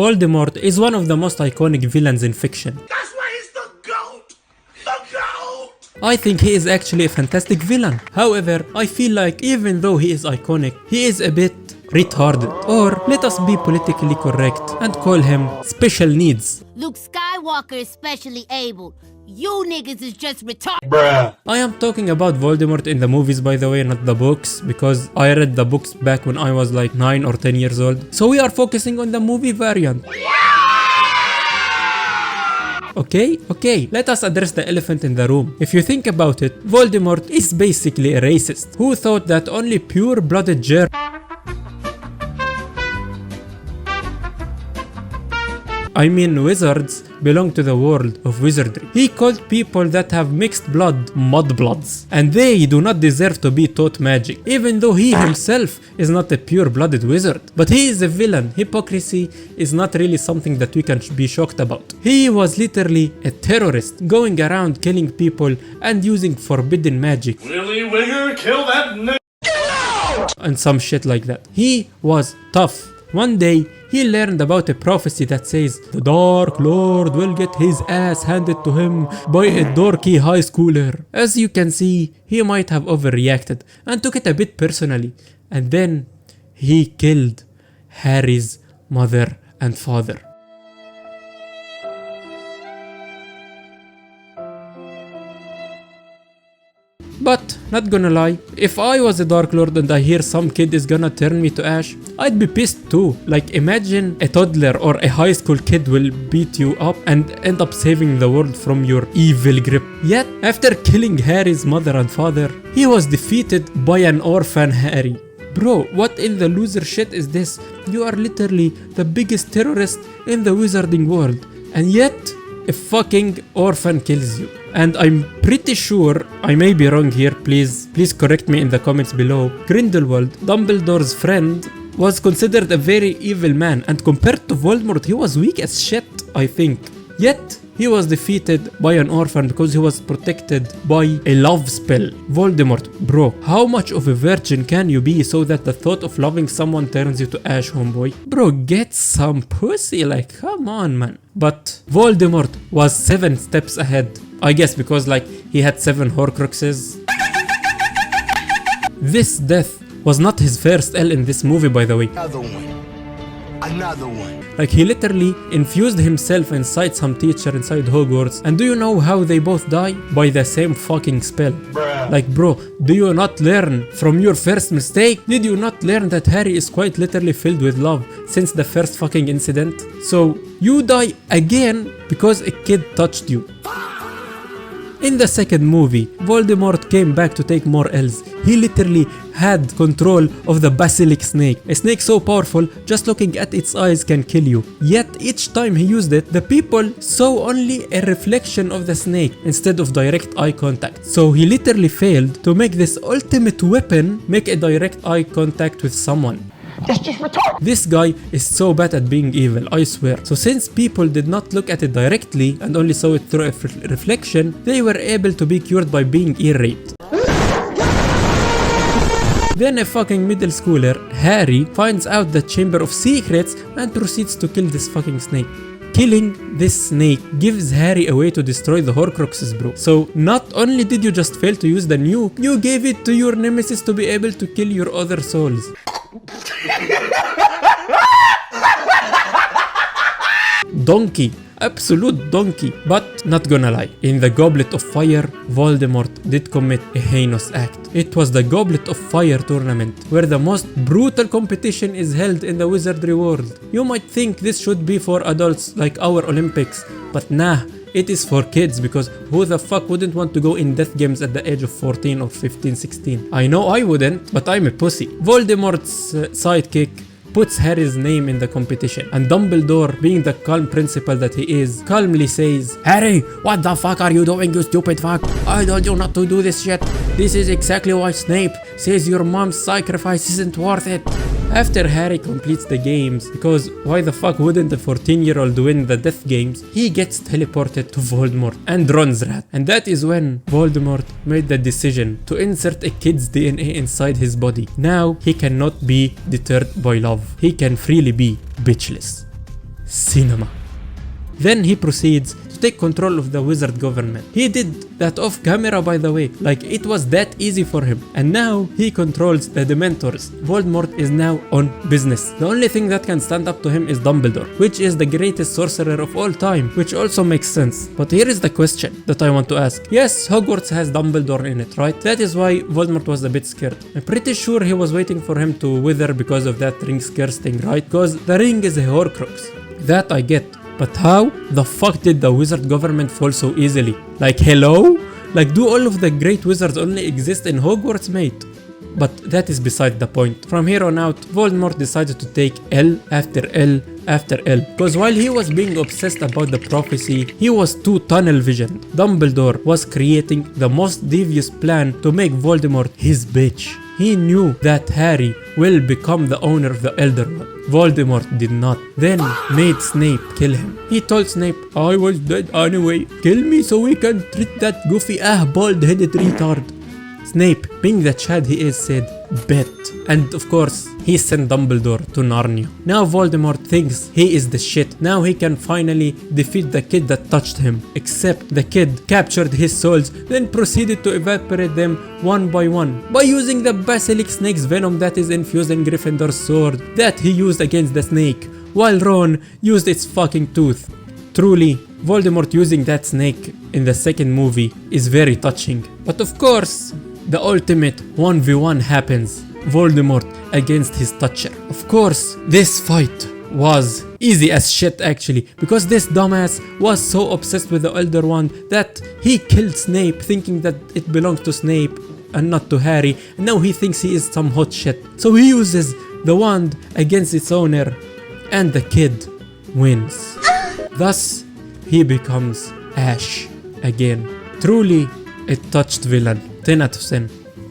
Voldemort is one of the most iconic villains in fiction. That's why he's the GOAT! The GOAT! I think he is actually a fantastic villain. However, I feel like even though he is iconic, he is a bit retarded. Or let us be politically correct and call him special needs. Luke Skywalker is specially able. You niggas is just retarded. Bruh. I am talking about Voldemort in the movies, by the way, not the books, because I read the books back when I was like 9 or 10 years old. So we are focusing on the movie variant. Okay, let us address the elephant in the room. If you think about it, Voldemort is basically a racist who thought that only pure-blooded wizards belong to the world of wizardry. He called people that have mixed blood mudbloods, and they do not deserve to be taught magic, even though he himself is not a pure-blooded wizard. But he is a villain. Hypocrisy is not really something that we can be shocked about. He was literally a terrorist, going around killing people and using forbidden magic. Willy Wigger, kill that nigga! And some shit like that. He was tough. One day, he learned about a prophecy that says the Dark Lord will get his ass handed to him by a dorky high schooler. As you can see, he might have overreacted and took it a bit personally. And then he killed Harry's mother and father. But, not gonna lie, if I was a Dark Lord and I hear some kid is gonna turn me to ash, I'd be pissed too. Like, imagine a toddler or a high school kid will beat you up and end up saving the world from your evil grip. Yet, after killing Harry's mother and father, he was defeated by an orphan Harry. Bro, what in the loser shit is this? You are literally the biggest terrorist in the wizarding world, and yet a fucking orphan kills you. And I'm pretty sure, I may be wrong here, please correct me in the comments below. Grindelwald, Dumbledore's friend, was considered a very evil man, and compared to Voldemort, he was weak as shit, I think. Yet, he was defeated by an orphan because he was protected by a love spell. Voldemort, bro, how much of a virgin can you be so that the thought of loving someone turns you to ash, homeboy? Bro, get some pussy, like, come on, man. But Voldemort was 7 steps ahead. I guess because like he had 7 Horcruxes. This death was not his first L in this movie, by the way. Another one. Like he literally infused himself inside some teacher inside Hogwarts. And do you know how they both die? By the same fucking spell. Bruh. Like bro, do you not learn from your first mistake? Did you not learn that Harry is quite literally filled with love since the first fucking incident? So you die again because a kid touched you. In the second movie, Voldemort came back to take more L's. He literally had control of the basilisk snake. A snake so powerful, just looking at its eyes can kill you. Yet each time he used it, the people saw only a reflection of the snake instead of direct eye contact. So he literally failed to make this ultimate weapon make a direct eye contact with someone. That's just retarded. This guy is so bad at being evil, I swear. So since people did not look at it directly and only saw it through a reflection, they were able to be cured by being ear-raped. Then a fucking middle schooler, Harry, finds out the Chamber of Secrets and proceeds to kill this fucking snake. Killing this snake gives Harry a way to destroy the Horcruxes, bro. So not only did you just fail to use the nuke, you gave it to your nemesis to be able to kill your other souls. Donkey, absolute donkey. But not gonna lie, in the Goblet of Fire, Voldemort did commit a heinous act. It was the Goblet of Fire tournament, where the most brutal competition is held in the wizardry world. You might think this should be for adults like our Olympics, but nah. It is for kids, because who the fuck wouldn't want to go in death games at the age of 14 or 15, 16? I know I wouldn't, but I'm a pussy. Voldemort's sidekick puts Harry's name in the competition, and Dumbledore, being the calm principal that he is, calmly says, "Harry, what the fuck are you doing, you stupid fuck? I told you not to do this shit. This is exactly why Snape says your mom's sacrifice isn't worth it." After Harry completes the games, because why the fuck wouldn't a 14-year-old win the death games, he gets teleported to Voldemort and Ron's rat. And that is when Voldemort made the decision to insert a kid's DNA inside his body. Now he cannot be deterred by love. He can freely be bitchless. cinema. Then he proceeds to take control of the wizard government. He did that off camera, by the way, like it was that easy for him. And now he controls the Dementors. Voldemort is now on business. The only thing that can stand up to him is Dumbledore, which is the greatest sorcerer of all time, which also makes sense. But here is the question that I want to ask. Yes, Hogwarts has Dumbledore in it, right? That is why Voldemort was a bit scared. I'm pretty sure he was waiting for him to wither because of that ring curse thing, right? Because the ring is a Horcrux. That I get. But how the fuck did the wizard government fall so easily? Like, hello? Like, do all of the great wizards only exist in Hogwarts, mate? But that is beside the point. From here on out, Voldemort decided to take L after L after L. Because while he was being obsessed about the prophecy, he was too tunnel visioned. Dumbledore was creating the most devious plan to make Voldemort his bitch. He knew that Harry will become the owner of the Elder Wand. Voldemort did not. Then made Snape kill him. He told Snape, I was dead anyway. Kill me so we can treat that goofy bald-headed retard. Snape, being the Chad he is, said, bet. And of course, he sent Dumbledore to Narnia. Now Voldemort thinks he is the shit. Now he can finally defeat the kid that touched him. Except the kid captured his souls, then proceeded to evaporate them one by one by using the basilisk snake's venom that is infused in Gryffindor's sword that he used against the snake, while Ron used its fucking tooth. Truly, Voldemort using that snake in the second movie is very touching. But of course, the ultimate 1v1 happens. Voldemort against his toucher. Of course, this fight was easy as shit actually, because this dumbass was so obsessed with the Elder Wand that he killed Snape thinking that it belongs to Snape and not to Harry, and now he thinks he is some hot shit. So he uses the wand against its owner and the kid wins. Thus, he becomes Ash again. Truly a touched villain. 10 out of 10.